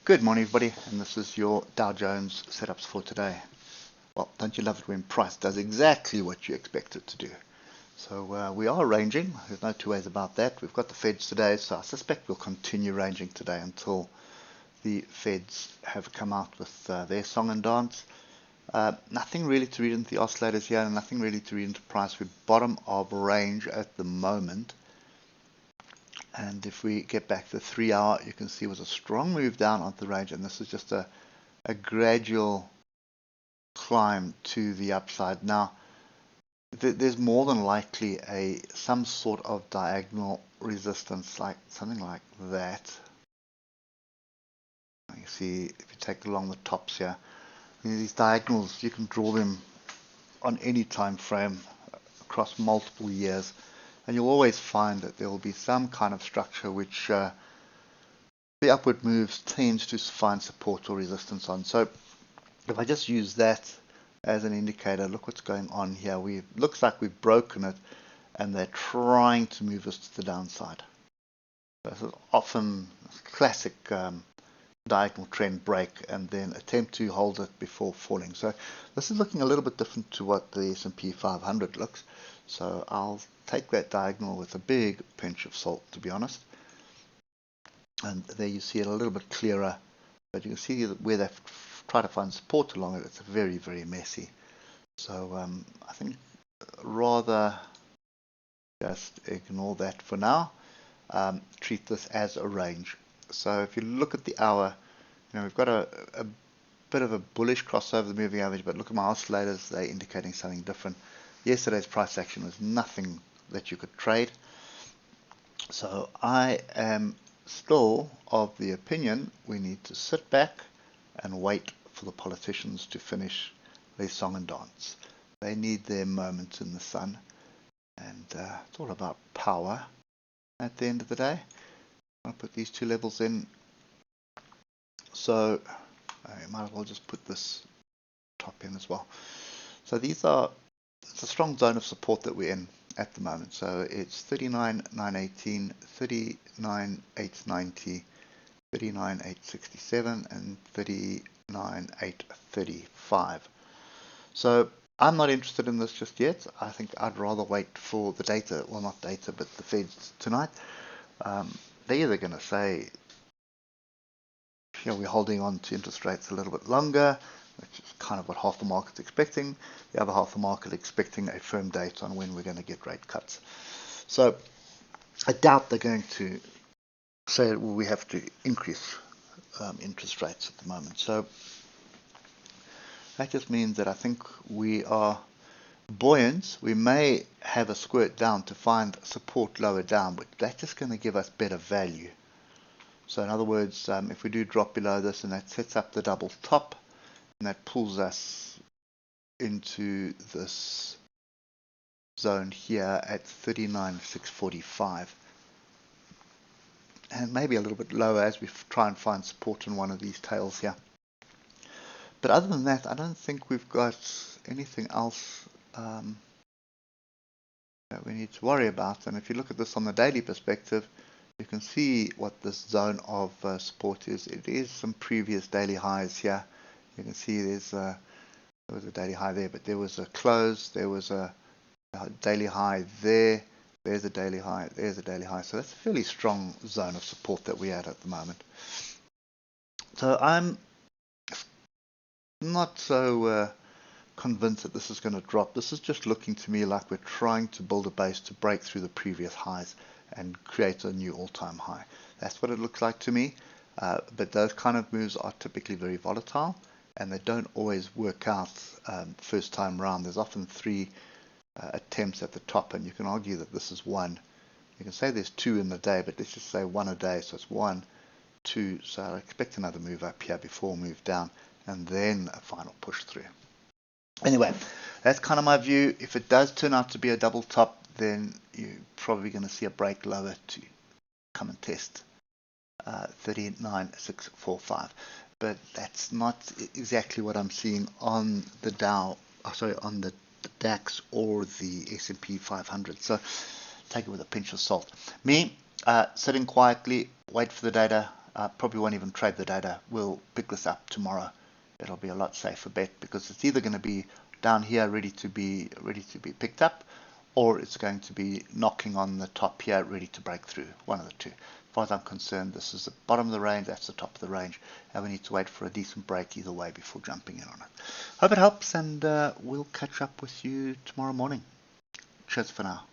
Good morning, everybody, and this is your Dow Jones setups for today. Well, don't you love it when price does exactly what you expect it to do? So we are ranging. There's no two ways about that. We've got the Feds today, so I suspect we'll continue ranging today until the Feds have come out with their song and dance. Nothing really to read into the oscillators here, and nothing really to read into price. We're bottom of range at the moment. And if we get back to the 3 hour, you can see it was a strong move down onto the range, and this is just a gradual climb to the upside. Now, there's more than likely some sort of diagonal resistance, like something like that. You see, if you take along the tops here, these diagonals, you can draw them on any time frame across multiple years. And you'll always find that there will be some kind of structure which the upward moves tends to find support or resistance on. So if I just use that as an indicator, look what's going on here. Looks like we've broken it, and they're trying to move us to the downside. So this is often a classic diagonal trend break and then attempt to hold it before falling. So this is looking a little bit different to what the S&P 500 looks. So I'll take that diagonal with a big pinch of salt, to be honest. And there you see it a little bit clearer, but you can see where they've tried to find support along it. It's very, very messy. So I think rather just ignore that for now. Treat this as a range. So if you look at the hour, we've got a bit of a bullish crossover the moving average, but look at my oscillators, they're indicating something different. Yesterday's price action was nothing that you could trade. So I am still of the opinion we need to sit back and wait for the politicians to finish their song and dance. They need their moment in the sun, and it's all about power at the end of the day. I'll put these two levels in. So I might as well just put this top in as well. So it's a strong zone of support that we're in at the moment. So it's 39,918, 39,890, 39,867, and 39,835. So I'm not interested in this just yet. I think I'd rather wait for the data, well, not data, but the Feds tonight. They're either going to say, we're holding on to interest rates a little bit longer, which is kind of what half the market's expecting. The other half the market expecting a firm date on when we're going to get rate cuts. So I doubt they're going to say, well, we have to increase interest rates at the moment. So that just means that I think we are buoyant. We may have a squirt down to find support lower down, but that's just going to give us better value. So in other words, if we do drop below this and that sets up the double top, and that pulls us into this zone here at 39,645, and maybe a little bit lower as we try and find support in one of these tails here. But other than that, I don't think we've got anything else that we need to worry about. And if you look at this on the daily perspective, you can see what this zone of support is. It is some previous daily highs here. You can see there was a daily high there, but there was a close, there was a daily high there, there's a daily high, there's a daily high. So that's a fairly strong zone of support that we're at the moment. So I'm not so convinced that this is going to drop. This is just looking to me like we're trying to build a base to break through the previous highs and create a new all-time high. That's what it looks like to me. But those kind of moves are typically very volatile, and they don't always work out first time round. There's often 3 attempts at the top, and you can argue that this is 1. You can say there's 2 in the day, but let's just say 1 a day. So it's 1, 2. So I expect another move up here before a move down, and then a final push through. Anyway, that's kind of my view. If it does turn out to be a double top, then you're probably going to see a break lower to come and test 39,645. But that's not exactly what I'm seeing on the on the DAX or the S&P 500. So take it with a pinch of salt. Me, sitting quietly, wait for the data, probably won't even trade the data. We'll pick this up tomorrow. It'll be a lot safer bet because it's either going to be down here ready to be picked up, or it's going to be knocking on the top here ready to break through. One of the two. As far as I'm concerned, this is the bottom of the range, that's the top of the range, and we need to wait for a decent break either way before jumping in on it. Hope it helps, and we'll catch up with you tomorrow morning. Cheers for now.